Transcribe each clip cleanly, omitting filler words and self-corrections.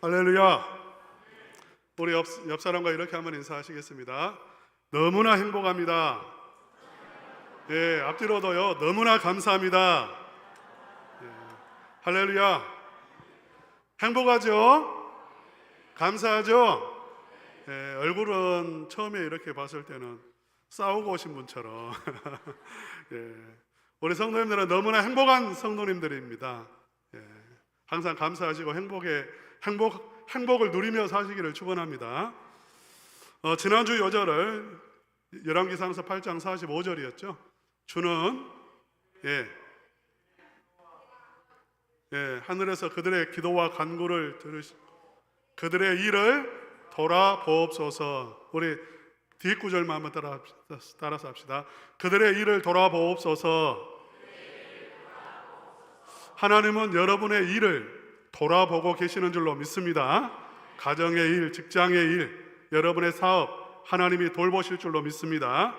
할렐루야. 우리 옆 사람과 이렇게 한번 인사하시겠습니다. 너무나 행복합니다. 예, 앞뒤로도요. 너무나 감사합니다. 예, 할렐루야. 행복하죠? 감사하죠? 예, 얼굴은 처음에 이렇게 봤을 때는 싸우고 오신 분처럼 예, 우리 성도님들은 너무나 행복한 성도님들입니다. 예, 항상 감사하시고 행복을 누리며 사시기를 축원합니다. 지난주 요절을 열왕기상서 8장 45절이었죠. 주는 하늘에서 그들의 기도와 간구를 들으시고 그들의 일을 돌아보옵소서. 우리 뒷구절만 한번 따라서 합시다. 그들의 일을 돌아보옵소서. 하나님은 여러분의 일을 돌아보고 계시는 줄로 믿습니다. 가정의 일, 직장의 일, 여러분의 사업 하나님이 돌보실 줄로 믿습니다.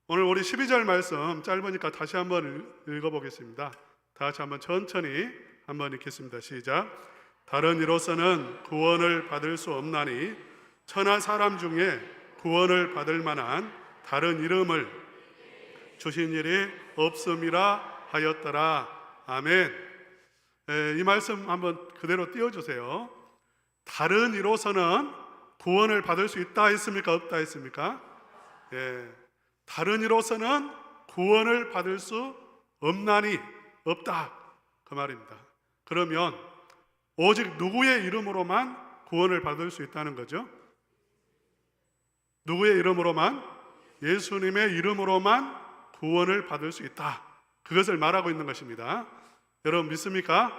오늘 우리 12절 말씀 짧으니까 다시 한번 읽어보겠습니다. 다 같이 한번 천천히 한번 읽겠습니다. 시작. 다른 이로서는 구원을 받을 수 없나니 천하 사람 중에 구원을 받을 만한 다른 이름을 주신 일이 없음이라 하였더라. 아멘. 이 말씀 한번 그대로 띄워주세요. 다른 이로서는 구원을 받을 수 있다 했습니까? 없다 했습니까? 다른 이로서는 구원을 받을 수 없나니 없다 그 말입니다. 그러면 오직 누구의 이름으로만 구원을 받을 수 있다는 거죠? 누구의 이름으로만? 예수님의 이름으로만 구원을 받을 수 있다. 그것을 말하고 있는 것입니다. 여러분 믿습니까?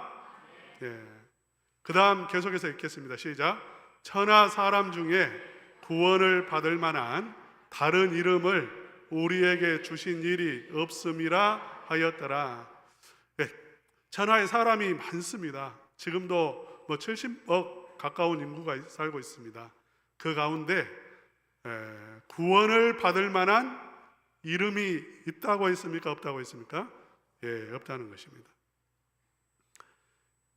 그 다음 계속해서 읽겠습니다. 시작. 천하 사람 중에 구원을 받을 만한 다른 이름을 우리에게 주신 일이 없음이라 하였더라. 천하에 사람이 많습니다. 지금도 70억 가까운 인구가 살고 있습니다. 그 가운데 구원을 받을 만한 이름이 있다고 했습니까? 없다고 했습니까? 없다는 것입니다.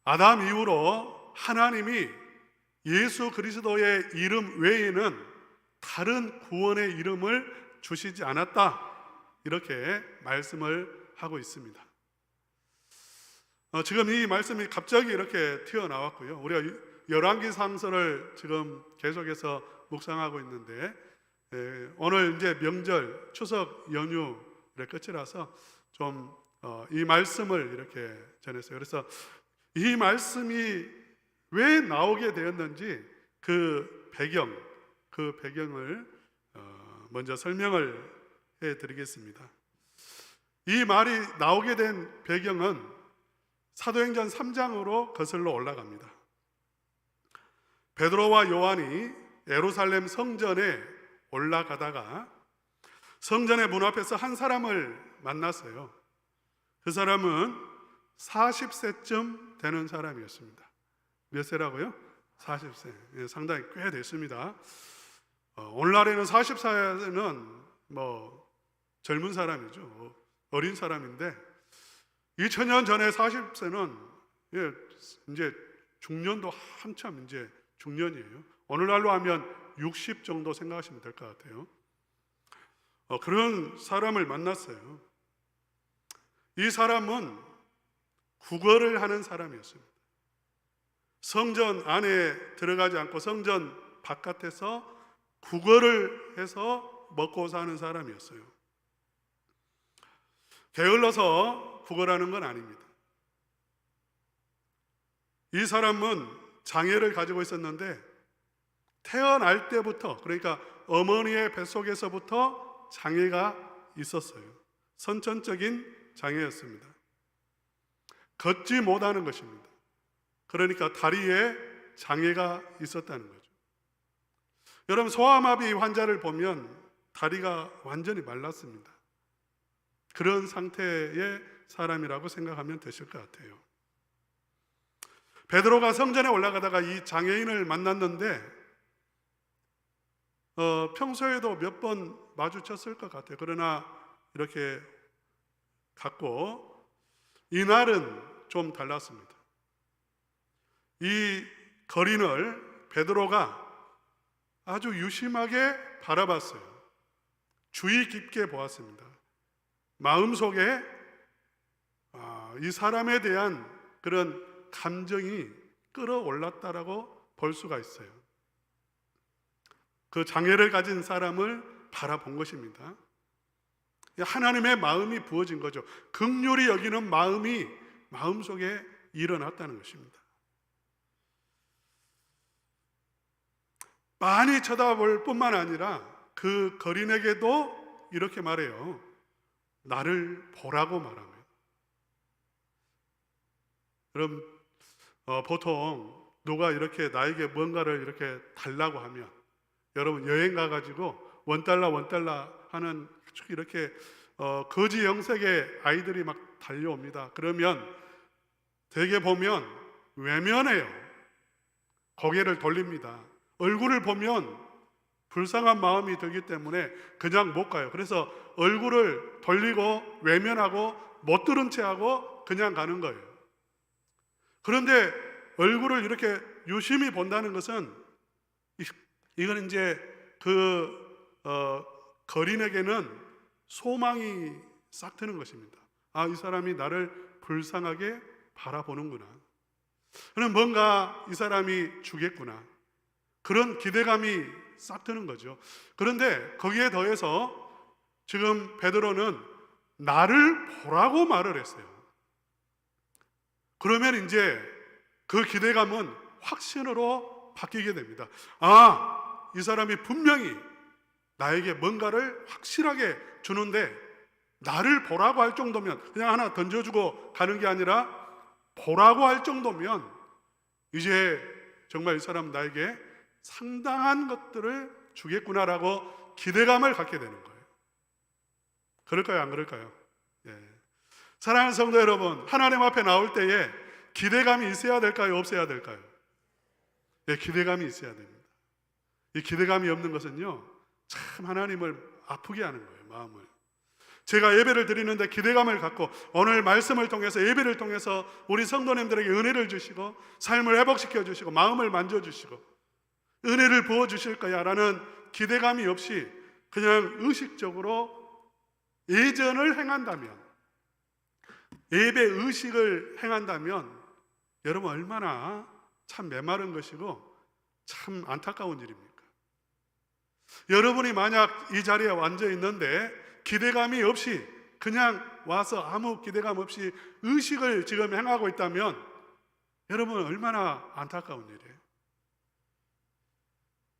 아담 이후로 하나님이 예수 그리스도의 이름 외에는 다른 구원의 이름을 주시지 않았다, 이렇게 말씀을 하고 있습니다. 지금 이 말씀이 갑자기 이렇게 튀어나왔고요. 우리가 열왕기상서를 지금 계속해서 묵상하고 있는데 오늘 이제 명절 추석 연휴의 끝이라서 좀 이 말씀을 이렇게 전했어요. 그래서 이 말씀이 왜 나오게 되었는지 그 배경을 먼저 설명을 해드리겠습니다. 이 말이 나오게 된 배경은 사도행전 3장으로 거슬러 올라갑니다. 베드로와 요한이 예루살렘 성전에 올라가다가 성전의 문 앞에서 한 사람을 만났어요. 그 사람은 40세쯤 되는 사람이었습니다. 몇 세라고요? 40세. 상당히 꽤 됐습니다. 오늘날에는 40세는 젊은 사람이죠. 어린 사람인데 2000년 전에 40세는 이제 중년도 한참 이제 중년이에요. 오늘날로 하면 60 정도 생각하시면 될 것 같아요. 그런 사람을 만났어요. 이 사람은 구걸을 하는 사람이었습니다. 성전 안에 들어가지 않고 성전 바깥에서 구걸을 해서 먹고 사는 사람이었어요. 게을러서 구걸하는 건 아닙니다. 이 사람은 장애를 가지고 있었는데 태어날 때부터, 그러니까 어머니의 뱃속에서부터 장애가 있었어요. 선천적인 장애였습니다. 걷지 못하는 것입니다. 그러니까 다리에 장애가 있었다는 거죠. 여러분, 소아마비 환자를 보면 다리가 완전히 말랐습니다. 그런 상태의 사람이라고 생각하면 되실 것 같아요. 베드로가 성전에 올라가다가 이 장애인을 만났는데 평소에도 몇 번 마주쳤을 것 같아요. 그러나 이렇게 갔고 이날은 좀 달랐습니다. 이 거린을 베드로가 아주 유심하게 바라봤어요. 주의 깊게 보았습니다. 마음속에 이 사람에 대한 그런 감정이 끌어올랐다라고 볼 수가 있어요. 그 장애를 가진 사람을 바라본 것입니다. 하나님의 마음이 부어진 거죠. 긍휼히 여기는 마음이 마음속에 일어났다는 것입니다. 많이 쳐다볼 뿐만 아니라 그 거린에게도 이렇게 말해요. 나를 보라고 말합니다. 그럼 보통 누가 이렇게 나에게 뭔가를 이렇게 달라고 하면, 여러분 여행 가가지고 원달러 하는 이렇게 거지 영색의 아이들이 막 달려옵니다. 그러면 되게 보면 외면해요. 고개를 돌립니다. 얼굴을 보면 불쌍한 마음이 들기 때문에 그냥 못 가요. 그래서 얼굴을 돌리고 외면하고 못 들은 채 하고 그냥 가는 거예요. 그런데 얼굴을 이렇게 유심히 본다는 것은 이건 이제 거린에게는 소망이 싹 트는 것입니다. 이 사람이 나를 불쌍하게 바라보는구나. 그럼 뭔가 이 사람이 주겠구나. 그런 기대감이 싹 트는 거죠. 그런데 거기에 더해서 지금 베드로는 나를 보라고 말을 했어요. 그러면 이제 그 기대감은 확신으로 바뀌게 됩니다. 이 사람이 분명히 나에게 뭔가를 확실하게 주는데 나를 보라고 할 정도면, 그냥 하나 던져주고 가는 게 아니라 보라고 할 정도면 이제 정말 이 사람 나에게 상당한 것들을 주겠구나라고 기대감을 갖게 되는 거예요. 그럴까요? 안 그럴까요? 사랑하는 성도 여러분, 하나님 앞에 나올 때에 기대감이 있어야 될까요? 없어야 될까요? 기대감이 있어야 됩니다. 이 기대감이 없는 것은요, 참 하나님을 아프게 하는 거예요. 마음을. 제가 예배를 드리는데 기대감을 갖고 오늘 말씀을 통해서, 예배를 통해서 우리 성도님들에게 은혜를 주시고 삶을 회복시켜 주시고 마음을 만져주시고 은혜를 부어주실 거야 라는 기대감이 없이 그냥 의식적으로 예전을 행한다면, 예배 의식을 행한다면 여러분 얼마나 참 메마른 것이고 참 안타까운 일입니까? 여러분이 만약 이 자리에 앉아 있는데 기대감이 없이 그냥 와서 아무 기대감 없이 의식을 지금 행하고 있다면 여러분 얼마나 안타까운 일이에요.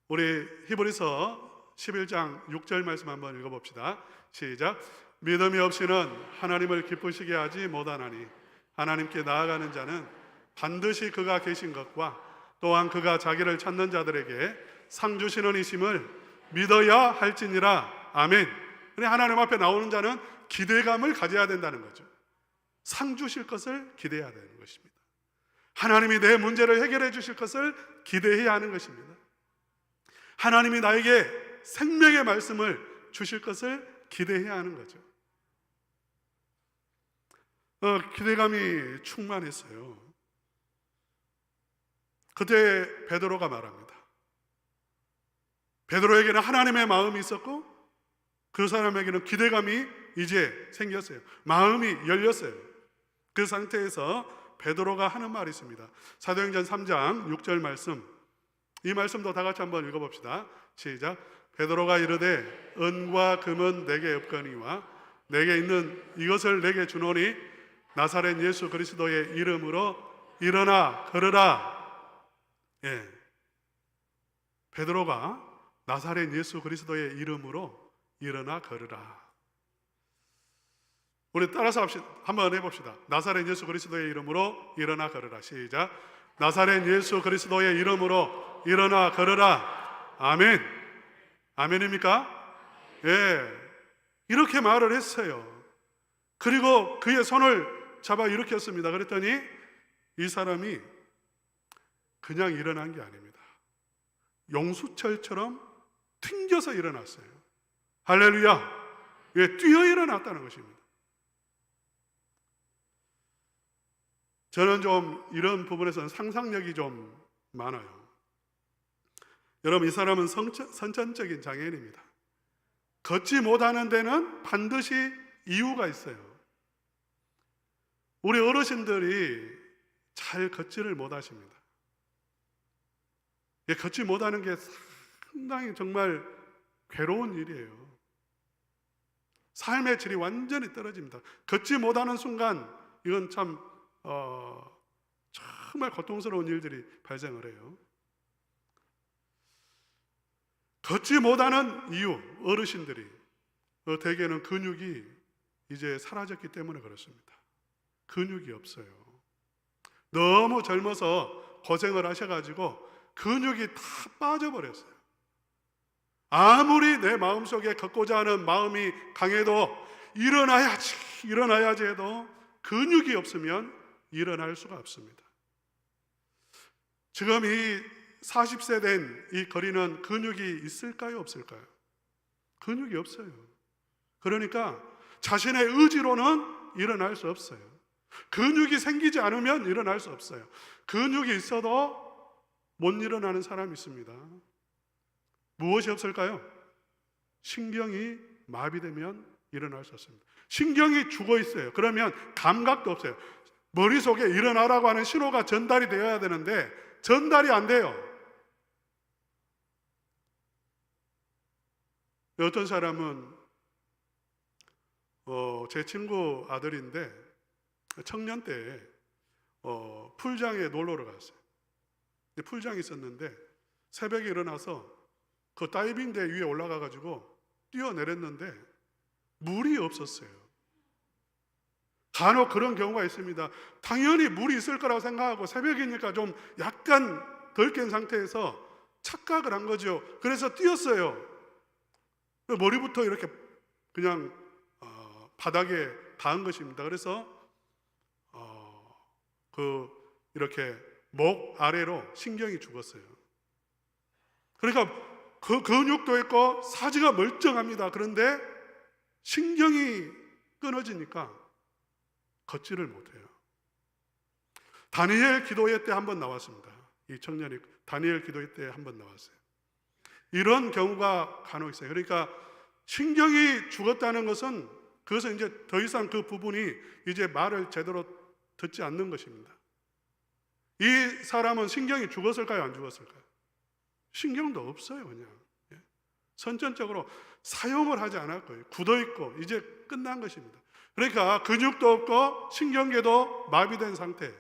우리 히브리서 11장 6절 말씀 한번 읽어봅시다. 시작. 믿음이 없이는 하나님을 기쁘시게 하지 못하나니 하나님께 나아가는 자는 반드시 그가 계신 것과 또한 그가 자기를 찾는 자들에게 상 주시는 이심을 믿어야 할지니라. 아멘. 하나님 앞에 나오는 자는 기대감을 가져야 된다는 거죠. 상 주실 것을 기대해야 되는 것입니다. 하나님이 내 문제를 해결해 주실 것을 기대해야 하는 것입니다. 하나님이 나에게 생명의 말씀을 주실 것을 기대해야 하는 거죠. 기대감이 충만했어요. 그때 베드로가 말합니다. 베드로에게는 하나님의 마음이 있었고 그 사람에게는 기대감이 이제 생겼어요. 마음이 열렸어요. 그 상태에서 베드로가 하는 말이 있습니다. 사도행전 3장 6절 말씀, 이 말씀도 다 같이 한번 읽어봅시다. 시작. 베드로가 이르되 은과 금은 내게 없거니와 내게 있는 이것을 내게 주노니 나사렛 예수 그리스도의 이름으로 일어나 걸으라. 베드로가 나사렛 예수 그리스도의 이름으로 일어나 걸으라. 우리 따라서 한번 해봅시다. 나사렛 예수 그리스도의 이름으로 일어나 걸으라. 시작. 나사렛 예수 그리스도의 이름으로 일어나 걸으라. 아멘. 아멘입니까? 이렇게 말을 했어요. 그리고 그의 손을 잡아 일으켰습니다. 그랬더니 이 사람이 그냥 일어난 게 아닙니다. 용수철처럼 튕겨서 일어났어요. 할렐루야. 뛰어 일어났다는 것입니다. 저는 좀 이런 부분에서는 상상력이 좀 많아요. 여러분, 이 사람은 선천적인 장애인입니다. 걷지 못하는 데는 반드시 이유가 있어요. 우리 어르신들이 잘 걷지를 못하십니다. 걷지 못하는 게 상당히 정말 괴로운 일이에요. 삶의 질이 완전히 떨어집니다. 걷지 못하는 순간 이건 참 정말 고통스러운 일들이 발생을 해요. 걷지 못하는 이유, 어르신들이 대개는 근육이 이제 사라졌기 때문에 그렇습니다. 근육이 없어요. 너무 젊어서 고생을 하셔가지고 근육이 다 빠져버렸어요. 아무리 내 마음속에 걷고자 하는 마음이 강해도 일어나야지 해도 근육이 없으면 일어날 수가 없습니다. 지금 이 40세 된 이 거리는 근육이 있을까요, 없을까요? 근육이 없어요. 그러니까 자신의 의지로는 일어날 수 없어요. 근육이 생기지 않으면 일어날 수 없어요. 근육이 있어도 못 일어나는 사람이 있습니다. 무엇이 없을까요? 신경이 마비되면 일어날 수 없습니다. 신경이 죽어 있어요. 그러면 감각도 없어요. 머릿속에 일어나라고 하는 신호가 전달이 되어야 되는데 전달이 안 돼요. 어떤 사람은 제 친구 아들인데 청년 때 풀장에 놀러 갔어요. 풀장이 있었는데 새벽에 일어나서 그 다이빙대 위에 올라가 가지고 뛰어내렸는데 물이 없었어요. 간혹 그런 경우가 있습니다. 당연히 물이 있을 거라고 생각하고 새벽이니까 좀 약간 덜 깬 상태에서 착각을 한 거죠. 그래서 뛰었어요. 머리부터 이렇게 그냥 바닥에 닿은 것입니다. 그래서 이렇게 목 아래로 신경이 죽었어요. 그러니까 그 근육도 있고 사지가 멀쩡합니다. 그런데 신경이 끊어지니까 걷지를 못해요. 다니엘 기도회 때 한번 나왔습니다. 이 청년이 다니엘 기도회 때 한번 나왔어요. 이런 경우가 간혹 있어요. 그러니까 신경이 죽었다는 것은 그것은 이제 더 이상 그 부분이 이제 말을 제대로 듣지 않는 것입니다. 이 사람은 신경이 죽었을까요? 안 죽었을까요? 신경도 없어요. 그냥 선천적으로 사용을 하지 않았고요. 굳어있고 이제 끝난 것입니다. 그러니까 근육도 없고 신경계도 마비된 상태.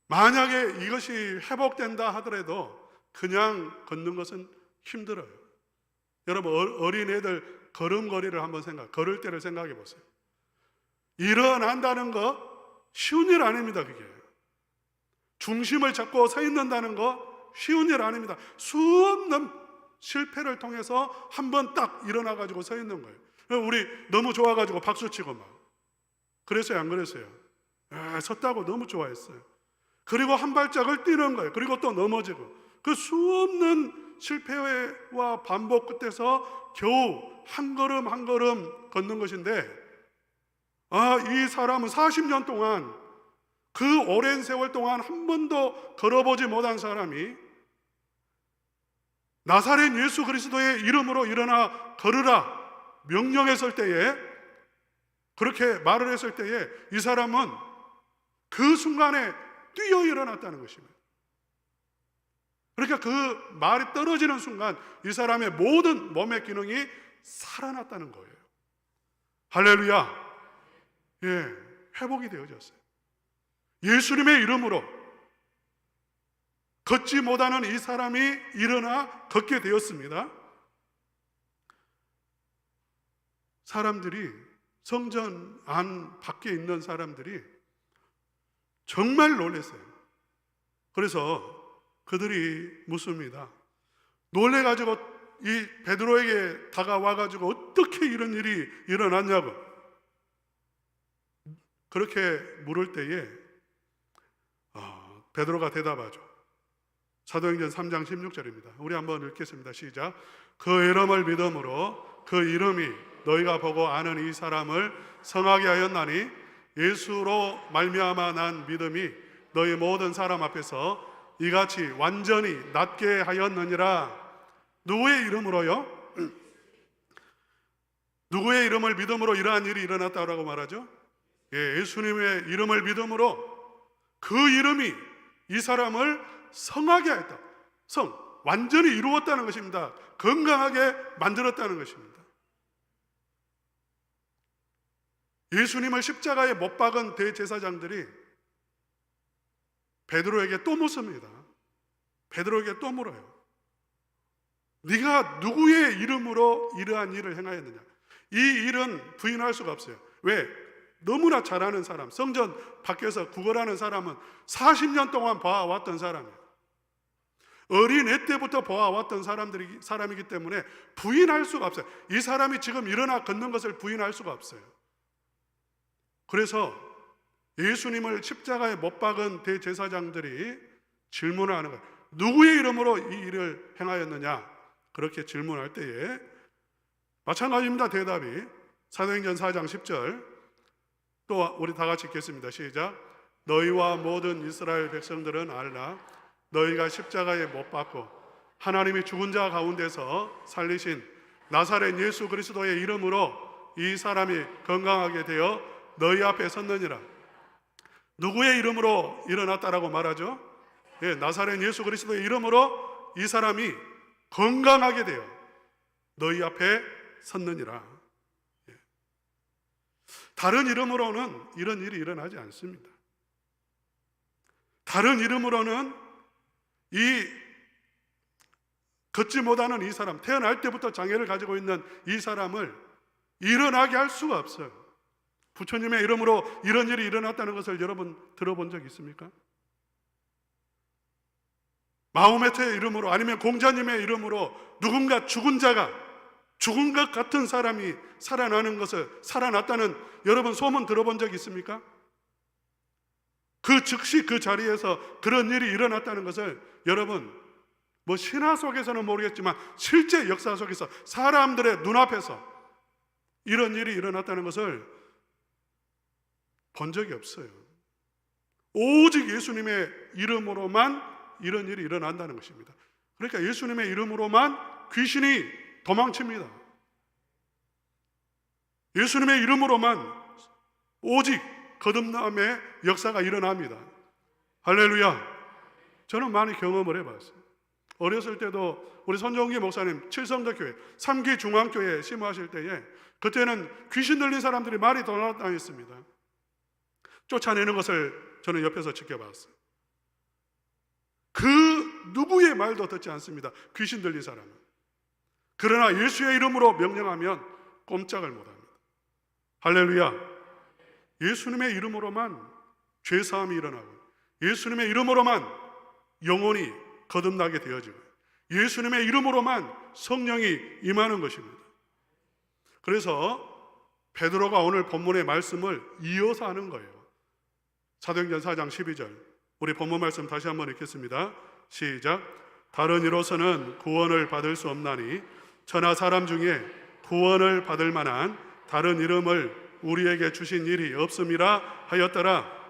만약에 이것이 회복된다 하더라도 그냥 걷는 것은 힘들어요. 여러분 어린애들 걸음걸이를 한번 걸을 때를 생각해 보세요. 일어난다는 거 쉬운 일 아닙니다. 그게 중심을 잡고 서 있는다는 거 쉬운 일 아닙니다. 수없는 실패를 통해서 한번 딱 일어나 가지고 서 있는 거예요. 우리 너무 좋아가지고 박수치고 막 그랬어요, 안 그랬어요? 섰다고 너무 좋아했어요. 그리고 한 발짝을 뛰는 거예요. 그리고 또 넘어지고 그 수없는 실패와 반복 끝에서 겨우 한 걸음 한 걸음 걷는 것인데 이 사람은 40년 동안 그 오랜 세월 동안 한 번도 걸어보지 못한 사람이 나사렛 예수 그리스도의 이름으로 일어나 걸으라 명령했을 때에 그렇게 말을 했을 때에 이 사람은 그 순간에 뛰어 일어났다는 것입니다. 그러니까 그 말이 떨어지는 순간 이 사람의 모든 몸의 기능이 살아났다는 거예요. 할렐루야. 회복이 되어졌어요. 예수님의 이름으로 걷지 못하는 이 사람이 일어나 걷게 되었습니다. 사람들이 성전 안 밖에 있는 사람들이 정말 놀랐어요. 그래서 그들이 묻습니다. 놀래가지고 이 베드로에게 다가와가지고 어떻게 이런 일이 일어났냐고 그렇게 물을 때에 베드로가 대답하죠. 사도행전 3장 16절입니다. 우리 한번 읽겠습니다. 시작. 그 이름을 믿음으로 그 이름이 너희가 보고 아는 이 사람을 성하게 하였나니 예수로 말미암아 난 믿음이 너희 모든 사람 앞에서 이같이 완전히 낫게 하였느니라. 누구의 이름으로요? 누구의 이름을 믿음으로 이러한 일이 일어났다고 말하죠? 예수님의 이름을 믿음으로 그 이름이 이 사람을 성하게 하였다. 완전히 이루었다는 것입니다. 건강하게 만들었다는 것입니다. 예수님을 십자가에 못 박은 대제사장들이 베드로에게 또 묻습니다. 베드로에게 또 물어요. 네가 누구의 이름으로 이러한 일을 행하였느냐? 이 일은 부인할 수가 없어요. 왜? 너무나 잘 아는 사람, 성전 밖에서 구걸하는 사람은 40년 동안 봐왔던 사람이에요. 어린애 때부터 봐왔던 사람이기 때문에 부인할 수가 없어요. 이 사람이 지금 일어나 걷는 것을 부인할 수가 없어요. 그래서 예수님을 십자가에 못 박은 대제사장들이 질문을 하는 거예요. 누구의 이름으로 이 일을 행하였느냐? 그렇게 질문할 때에 마찬가지입니다. 대답이 사도행전 4장 10절 또 우리 다 같이 읽겠습니다. 시작. 너희와 모든 이스라엘 백성들은 알라. 너희가 십자가에 못 박고 하나님이 죽은 자 가운데서 살리신 나사렛 예수 그리스도의 이름으로 이 사람이 건강하게 되어 너희 앞에 섰느니라. 누구의 이름으로 일어났다라고 말하죠? 나사렛 예수 그리스도의 이름으로 이 사람이 건강하게 되어 너희 앞에 섰느니라. 다른 이름으로는 이런 일이 일어나지 않습니다. 다른 이름으로는 이 걷지 못하는 이 사람, 태어날 때부터 장애를 가지고 있는 이 사람을 일어나게 할 수가 없어요. 부처님의 이름으로 이런 일이 일어났다는 것을 여러분 들어본 적 있습니까? 마호메트의 이름으로 아니면 공자님의 이름으로 누군가 죽은 자가 죽은 것 같은 사람이 살아나는 것을 살아났다는 여러분 소문 들어본 적 있습니까? 그 즉시 그 자리에서 그런 일이 일어났다는 것을 여러분 뭐 신화 속에서는 모르겠지만 실제 역사 속에서 사람들의 눈앞에서 이런 일이 일어났다는 것을 본 적이 없어요. 오직 예수님의 이름으로만 이런 일이 일어난다는 것입니다. 그러니까 예수님의 이름으로만 귀신이 도망칩니다. 예수님의 이름으로만 오직 거듭남의 역사가 일어납니다. 할렐루야. 저는 많이 경험을 해봤어요. 어렸을 때도 우리 손정기 목사님 칠성덕교회 3기 중앙교회 심호하실 때에 그때는 귀신 들린 사람들이 많이 돌아다녔습니다. 쫓아내는 것을 저는 옆에서 지켜봤어요. 그 누구의 말도 듣지 않습니다. 귀신 들린 사람은. 그러나 예수의 이름으로 명령하면 꼼짝을 못합니다. 할렐루야. 예수님의 이름으로만 죄사함이 일어나고 예수님의 이름으로만 영혼이 거듭나게 되어지고 예수님의 이름으로만 성령이 임하는 것입니다. 그래서 베드로가 오늘 본문의 말씀을 이어서 하는 거예요. 사도행전 4장 12절 우리 본문 말씀 다시 한번 읽겠습니다. 시작. 다른 이로서는 구원을 받을 수 없나니 천하 사람 중에 구원을 받을 만한 다른 이름을 우리에게 주신 일이 없음이라 하였더라.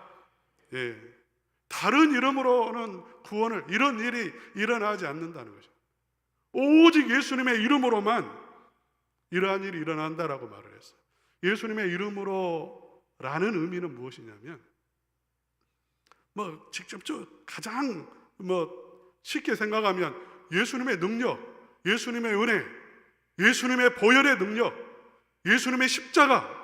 다른 이름으로는 구원을 이런 일이 일어나지 않는다는 것이죠. 오직 예수님의 이름으로만 이러한 일이 일어난다라고 말을 했어요. 예수님의 이름으로라는 의미는 무엇이냐면 직접 가장 쉽게 생각하면 예수님의 능력, 예수님의 은혜, 예수님의 보혈의 능력, 예수님의 십자가,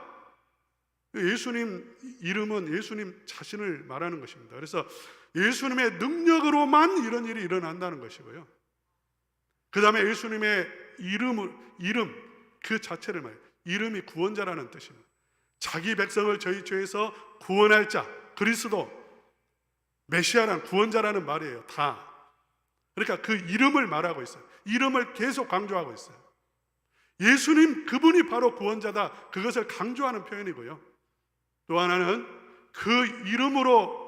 예수님 이름은 예수님 자신을 말하는 것입니다. 그래서 예수님의 능력으로만 이런 일이 일어난다는 것이고요. 그 다음에 예수님의 이름 그 자체를 말해요. 이름이 구원자라는 뜻입니다. 자기 백성을 저희 죄에서 구원할 자, 그리스도, 메시아란 구원자라는 말이에요. 다. 그러니까 그 이름을 말하고 있어요. 이름을 계속 강조하고 있어요. 예수님 그분이 바로 구원자다. 그것을 강조하는 표현이고요. 또 하나는 그 이름으로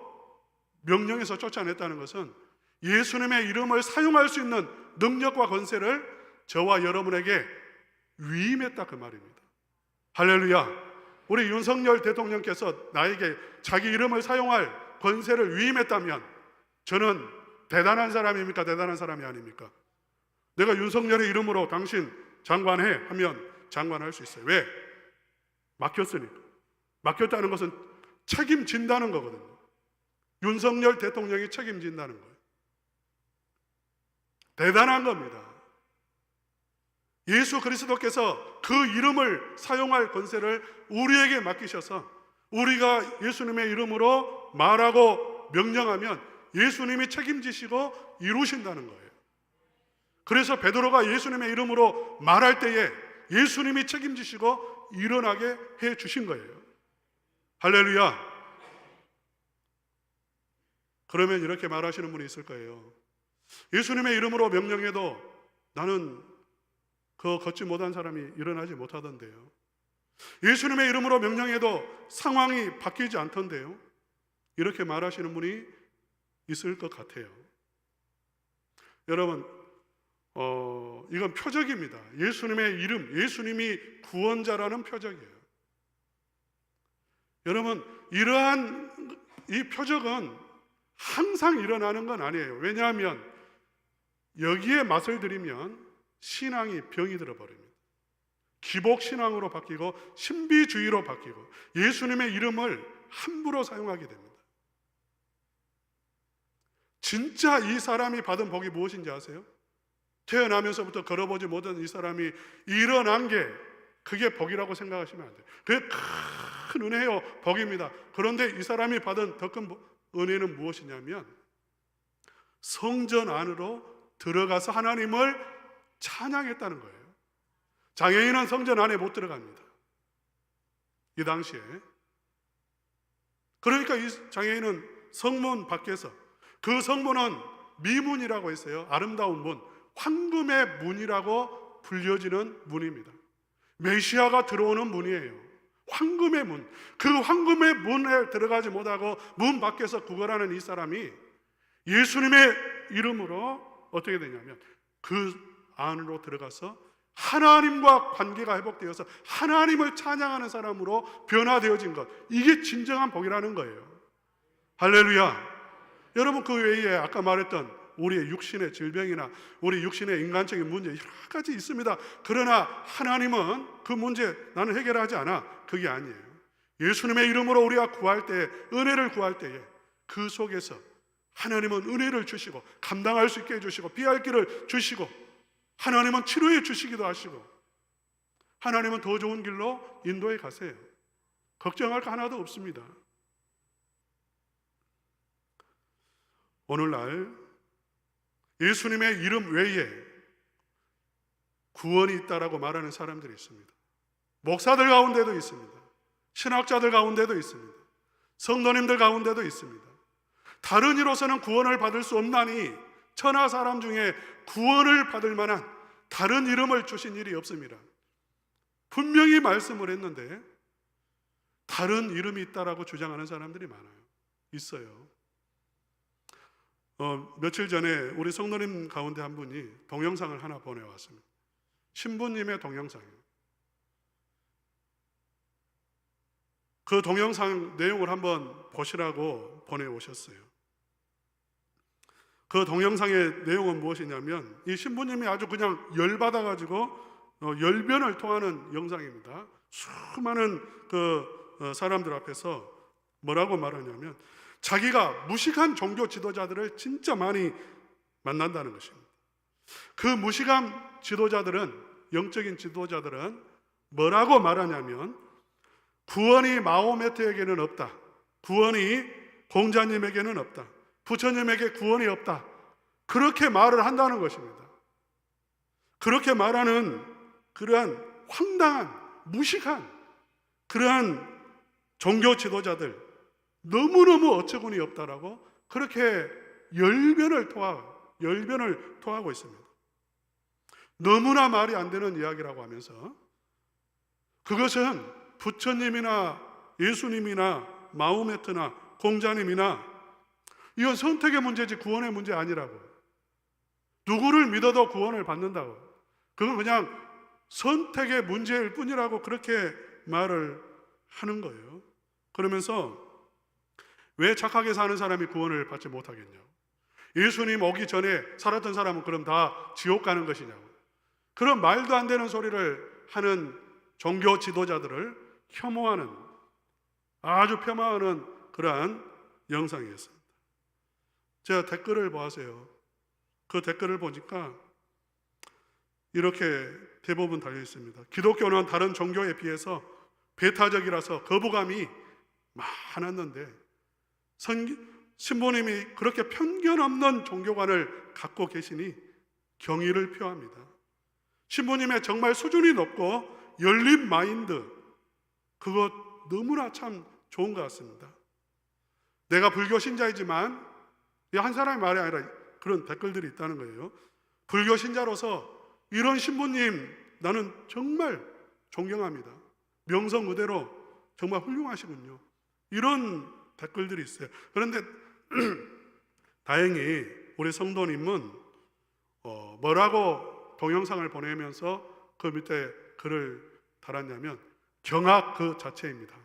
명령해서 쫓아냈다는 것은 예수님의 이름을 사용할 수 있는 능력과 권세를 저와 여러분에게 위임했다 그 말입니다. 할렐루야. 우리 윤석열 대통령께서 나에게 자기 이름을 사용할 권세를 위임했다면 저는 대단한 사람입니까? 대단한 사람이 아닙니까? 내가 윤석열의 이름으로 당신 장관해 하면 장관할 수 있어요. 왜? 맡겼으니까. 맡겼다는 것은 책임진다는 거거든요. 윤석열 대통령이 책임진다는 거예요. 대단한 겁니다. 예수 그리스도께서 그 이름을 사용할 권세를 우리에게 맡기셔서 우리가 예수님의 이름으로 말하고 명령하면 예수님이 책임지시고 이루신다는 거예요. 그래서 베드로가 예수님의 이름으로 말할 때에 예수님이 책임지시고 일어나게 해 주신 거예요. 할렐루야. 그러면 이렇게 말하시는 분이 있을 거예요. 예수님의 이름으로 명령해도 나는 그 걷지 못한 사람이 일어나지 못하던데요. 예수님의 이름으로 명령해도 상황이 바뀌지 않던데요. 이렇게 말하시는 분이 있을 것 같아요. 여러분, 이건 표적입니다. 예수님의 이름, 예수님이 구원자라는 표적이에요. 여러분, 이러한 이 표적은 항상 일어나는 건 아니에요. 왜냐하면 여기에 맛을 들이면 신앙이 병이 들어버립니다. 기복신앙으로 바뀌고 신비주의로 바뀌고 예수님의 이름을 함부로 사용하게 됩니다. 진짜 이 사람이 받은 복이 무엇인지 아세요? 태어나면서부터 걸어보지 못한 이 사람이 일어난 게 그게 복이라고 생각하시면 안 돼요. 그게 큰 은혜요, 복입니다. 그런데 이 사람이 받은 더 큰 은혜는 무엇이냐면 성전 안으로 들어가서 하나님을 찬양했다는 거예요. 장애인은 성전 안에 못 들어갑니다. 이 당시에. 그러니까 이 장애인은 성문 밖에서, 그 성문은 미문이라고 했어요. 아름다운 문, 황금의 문이라고 불려지는 문입니다. 메시아가 들어오는 문이에요. 황금의 문. 그 황금의 문에 들어가지 못하고 문 밖에서 구걸하는 이 사람이 예수님의 이름으로 어떻게 되냐면 그 안으로 들어가서 하나님과 관계가 회복되어서 하나님을 찬양하는 사람으로 변화되어진 것, 이게 진정한 복이라는 거예요. 할렐루야. 여러분, 그 외에 아까 말했던 우리의 육신의 질병이나 우리 육신의 인간적인 문제 여러 가지 있습니다. 그러나 하나님은 그 문제 나는 해결하지 않아. 그게 아니에요. 예수님의 이름으로 우리가 구할 때, 은혜를 구할 때에 그 속에서 하나님은 은혜를 주시고 감당할 수 있게 해주시고 피할 길을 주시고 하나님은 치료해 주시기도 하시고 하나님은 더 좋은 길로 인도해 가세요. 걱정할 거 하나도 없습니다. 오늘날 예수님의 이름 외에 구원이 있다라고 말하는 사람들이 있습니다. 목사들 가운데도 있습니다. 신학자들 가운데도 있습니다. 성도님들 가운데도 있습니다. 다른 이로서는 구원을 받을 수 없나니 천하 사람 중에 구원을 받을 만한 다른 이름을 주신 일이 없습니다. 분명히 말씀을 했는데 다른 이름이 있다라고 주장하는 사람들이 많아요. 있어요. 며칠 전에 우리 성도님 가운데 한 분이 동영상을 하나 보내왔습니다. 신부님의 동영상이에요. 그 동영상 내용을 한번 보시라고 보내오셨어요. 그 동영상의 내용은 무엇이냐면 이 신부님이 아주 그냥 열받아가지고 열변을 토하는 영상입니다. 수많은 사람들 앞에서 뭐라고 말하냐면 자기가 무식한 종교 지도자들을 진짜 많이 만난다는 것입니다. 그 무식한 지도자들은, 영적인 지도자들은 뭐라고 말하냐면 구원이 마호메트에게는 없다. 구원이 공자님에게는 없다. 부처님에게 구원이 없다. 그렇게 말을 한다는 것입니다. 그렇게 말하는 그러한 황당한, 무식한 그러한 종교 지도자들 너무너무 어처구니 없다라고 그렇게 열변을 토하고 있습니다. 너무나 말이 안 되는 이야기라고 하면서 그것은 부처님이나 예수님이나 마호메트나 공자님이나 이건 선택의 문제지 구원의 문제 아니라고. 누구를 믿어도 구원을 받는다고. 그건 그냥 선택의 문제일 뿐이라고 그렇게 말을 하는 거예요. 그러면서 왜 착하게 사는 사람이 구원을 받지 못하겠냐고. 예수님 오기 전에 살았던 사람은 그럼 다 지옥 가는 것이냐고. 그런 말도 안 되는 소리를 하는 종교 지도자들을 혐오하는, 아주 폄하하는 그러한 영상이었습니다. 제가 댓글을 보았어요. 그 댓글을 보니까 이렇게 대부분 달려 있습니다. 기독교는 다른 종교에 비해서 배타적이라서 거부감이 많았는데 신부님이 그렇게 편견 없는 종교관을 갖고 계시니 경의를 표합니다. 신부님의 정말 수준이 높고 열린 마인드, 그것 너무나 참 좋은 것 같습니다. 내가 불교 신자이지만, 한 사람의 말이 아니라 그런 댓글들이 있다는 거예요. 불교 신자로서 이런 신부님 나는 정말 존경합니다. 명성 그대로 정말 훌륭하시군요. 이런 댓글들이 있어요. 그런데 다행히 우리 성도님은 뭐라고 동영상을 보내면서 그 밑에 글을 달았냐면 경악 그 자체입니다.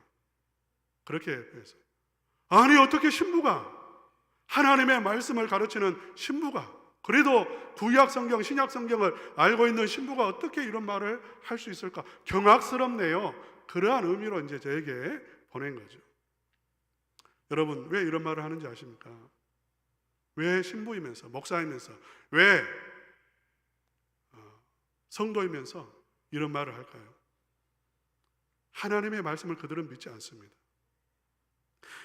그렇게 했어요. 아니 어떻게 신부가, 하나님의 말씀을 가르치는 신부가, 그래도 구약 성경, 신약 성경을 알고 있는 신부가 어떻게 이런 말을 할 수 있을까? 경악스럽네요. 그러한 의미로 이제 저에게 보낸 거죠. 여러분, 왜 이런 말을 하는지 아십니까? 왜 신부이면서, 목사이면서, 왜 성도이면서 이런 말을 할까요? 하나님의 말씀을 그들은 믿지 않습니다.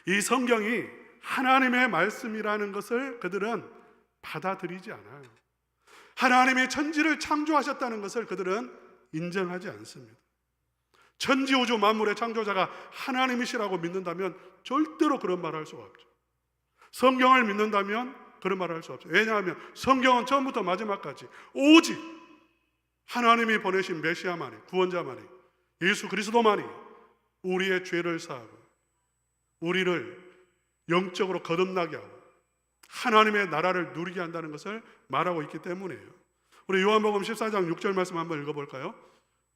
이 성경이 하나님의 말씀이라는 것을 그들은 받아들이지 않아요. 하나님이 천지를 창조하셨다는 것을 그들은 인정하지 않습니다. 천지 우주 만물의 창조자가 하나님이시라고 믿는다면 절대로 그런 말을 할 수가 없죠. 성경을 믿는다면 그런 말을 할 수 없죠. 왜냐하면 성경은 처음부터 마지막까지 오직 하나님이 보내신 메시아만이, 구원자만이, 예수 그리스도만이 우리의 죄를 사하고 우리를 영적으로 거듭나게 하고 하나님의 나라를 누리게 한다는 것을 말하고 있기 때문이에요. 우리 요한복음 14장 6절 말씀 한번 읽어볼까요?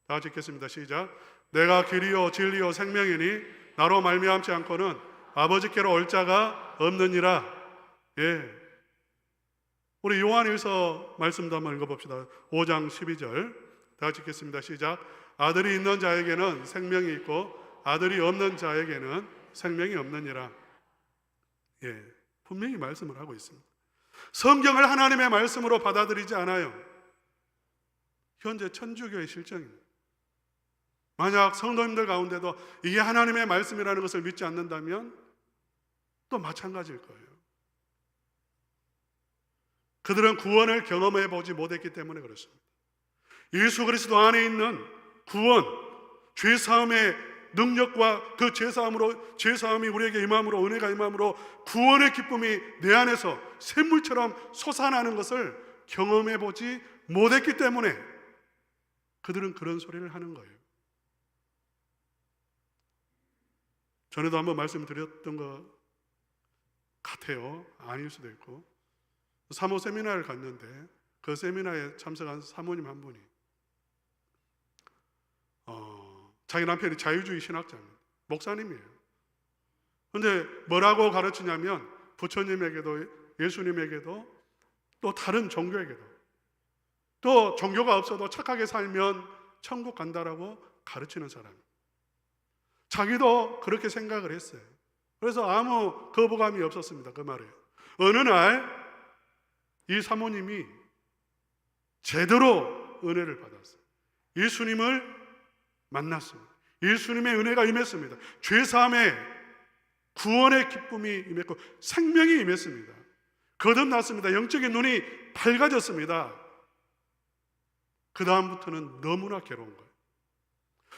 다 같이 읽겠습니다. 시작. 내가 길이요 진리요 생명이니 나로 말미암지 않고는 아버지께로 올 자가 없느니라. 예. 우리 요한일서 말씀도 한번 읽어봅시다. 5장 12절 다 같이 읽겠습니다. 시작. 아들이 있는 자에게는 생명이 있고 아들이 없는 자에게는 생명이 없느니라. 예, 분명히 말씀을 하고 있습니다. 성경을 하나님의 말씀으로 받아들이지 않아요. 현재 천주교의 실정입니다. 만약 성도님들 가운데도 이게 하나님의 말씀이라는 것을 믿지 않는다면 또 마찬가지일 거예요. 그들은 구원을 경험해 보지 못했기 때문에 그렇습니다. 예수 그리스도 안에 있는 구원, 죄사함의 능력과 그 죄사함이 우리에게 임함으로, 은혜가 임함으로 구원의 기쁨이 내 안에서 샘물처럼 솟아나는 것을 경험해 보지 못했기 때문에 그들은 그런 소리를 하는 거예요. 전에도 한번 말씀드렸던 것 같아요. 아닐 수도 있고. 사모 세미나를 갔는데 그 세미나에 참석한 사모님 한 분이 자기 남편이 자유주의 신학자입니다. 목사님이에요. 그런데 뭐라고 가르치냐면 부처님에게도 예수님에게도 또 다른 종교에게도 또 종교가 없어도 착하게 살면 천국 간다라고 가르치는 사람이에요. 자기도 그렇게 생각을 했어요. 그래서 아무 거부감이 없었습니다. 그 말에. 어느 날 이 사모님이 제대로 은혜를 받았어요. 예수님을 만났습니다. 예수님의 은혜가 임했습니다. 죄사함의 구원의 기쁨이 임했고 생명이 임했습니다. 거듭났습니다. 영적인 눈이 밝아졌습니다. 그 다음부터는 너무나 괴로운 거예요.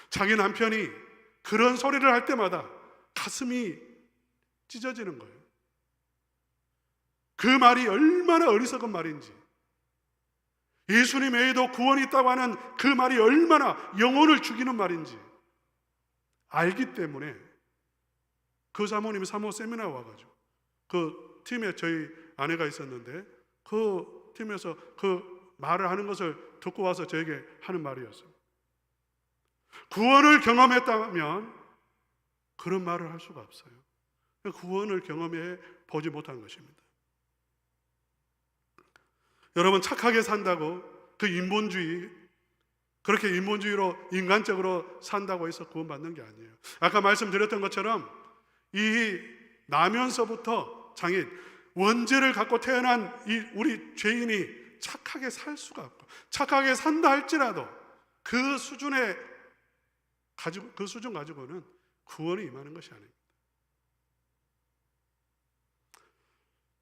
자기 남편이 그런 소리를 할 때마다 가슴이 찢어지는 거예요. 그 말이 얼마나 어리석은 말인지, 예수님 외에도 구원이 있다고 하는 그 말이 얼마나 영혼을 죽이는 말인지 알기 때문에 그 사모님이 사모 세미나에 와가지고 그 팀에 저희 아내가 있었는데 그 팀에서 그 말을 하는 것을 듣고 와서 저에게 하는 말이었어요. 구원을 경험했다면 그런 말을 할 수가 없어요. 구원을 경험해 보지 못한 것입니다. 여러분, 착하게 산다고 그 인본주의, 그렇게 인본주의로 인간적으로 산다고 해서 구원받는 게 아니에요. 아까 말씀드렸던 것처럼 이 나면서부터 장인, 원죄를 갖고 태어난 이 우리 죄인이 착하게 살 수가 없고, 착하게 산다 할지라도 그 수준 가지고는 구원이 임하는 것이 아닙니다.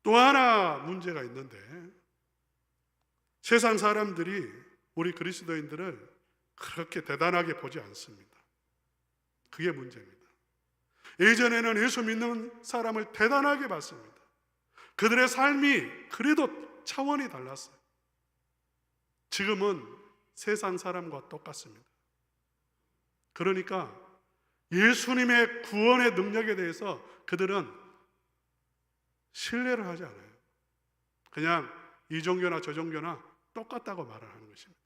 또 하나 문제가 있는데, 세상 사람들이 우리 그리스도인들을 그렇게 대단하게 보지 않습니다. 그게 문제입니다. 예전에는 예수 믿는 사람을 대단하게 봤습니다. 그들의 삶이 그래도 차원이 달랐어요. 지금은 세상 사람과 똑같습니다. 그러니까 예수님의 구원의 능력에 대해서 그들은 신뢰를 하지 않아요. 그냥 이 종교나 저 종교나 똑같다고 말을 하는 것입니다.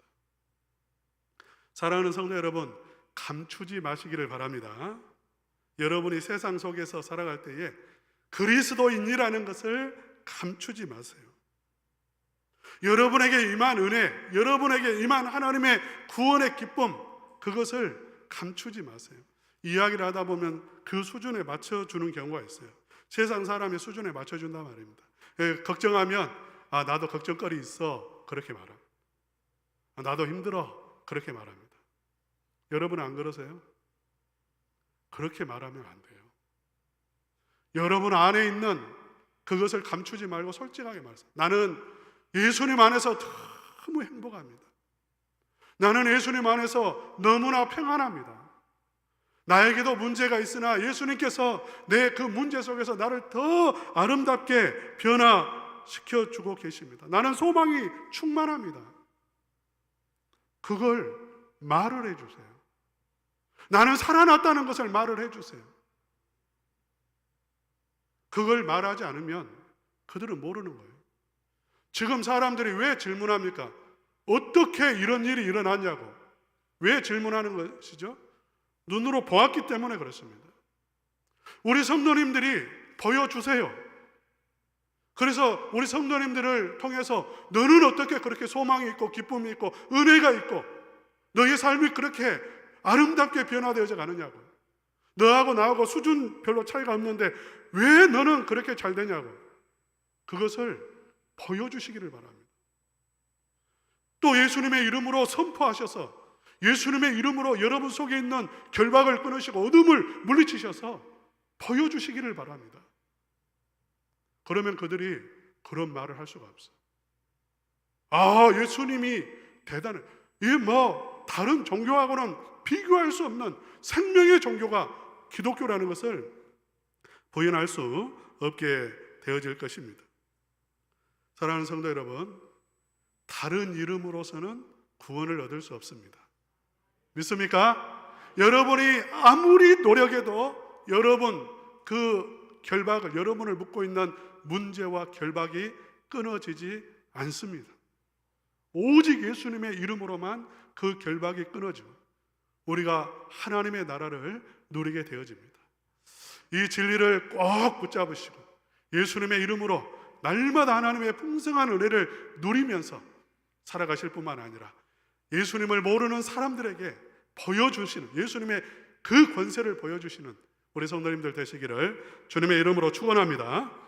사랑하는 성도 여러분, 감추지 마시기를 바랍니다. 여러분이 세상 속에서 살아갈 때에 그리스도인이라는 것을 감추지 마세요. 여러분에게 임한 은혜, 여러분에게 임한 하나님의 구원의 기쁨, 그것을 감추지 마세요. 이야기를 하다 보면 그 수준에 맞춰주는 경우가 있어요. 세상 사람의 수준에 맞춰준단 말입니다. 걱정하면 나도 걱정거리 있어, 그렇게 말합니다. 나도 힘들어, 그렇게 말합니다. 여러분 안 그러세요? 그렇게 말하면 안 돼요. 여러분 안에 있는 그것을 감추지 말고 솔직하게 말하세요. 나는 예수님 안에서 너무 행복합니다. 나는 예수님 안에서 너무나 평안합니다. 나에게도 문제가 있으나 예수님께서 내 그 문제 속에서 나를 더 아름답게 변화시켜주고 계십니다. 나는 소망이 충만합니다. 그걸 말을 해주세요. 나는 살아났다는 것을 말을 해주세요. 그걸 말하지 않으면 그들은 모르는 거예요. 지금 사람들이 왜 질문합니까? 어떻게 이런 일이 일어났냐고. 왜 질문하는 것이죠? 눈으로 보았기 때문에 그렇습니다. 우리 성도님들이 보여주세요. 그래서 우리 성도님들을 통해서 너는 어떻게 그렇게 소망이 있고 기쁨이 있고 은혜가 있고 너의 삶이 그렇게 아름답게 변화되어져 가느냐고. 너하고 나하고 수준 별로 차이가 없는데 왜 너는 그렇게 잘 되냐고. 그것을 보여주시기를 바랍니다. 또 예수님의 이름으로 선포하셔서 예수님의 이름으로 여러분 속에 있는 결박을 끊으시고 어둠을 물리치셔서 보여주시기를 바랍니다. 그러면 그들이 그런 말을 할 수가 없어요. 예수님이 대단해. 이 다른 종교하고는 비교할 수 없는 생명의 종교가 기독교라는 것을 부인할 수 없게 되어질 것입니다. 사랑하는 성도 여러분, 다른 이름으로서는 구원을 얻을 수 없습니다. 믿습니까? 여러분이 아무리 노력해도 여러분 그 결박을, 여러분을 묶고 있는 문제와 결박이 끊어지지 않습니다. 오직 예수님의 이름으로만 그 결박이 끊어지고 우리가 하나님의 나라를 누리게 되어집니다. 이 진리를 꼭 붙잡으시고 예수님의 이름으로 날마다 하나님의 풍성한 은혜를 누리면서 살아가실 뿐만 아니라 예수님을 모르는 사람들에게 보여주시는, 예수님의 그 권세를 보여주시는 우리 성도님들 되시기를 주님의 이름으로 축원합니다.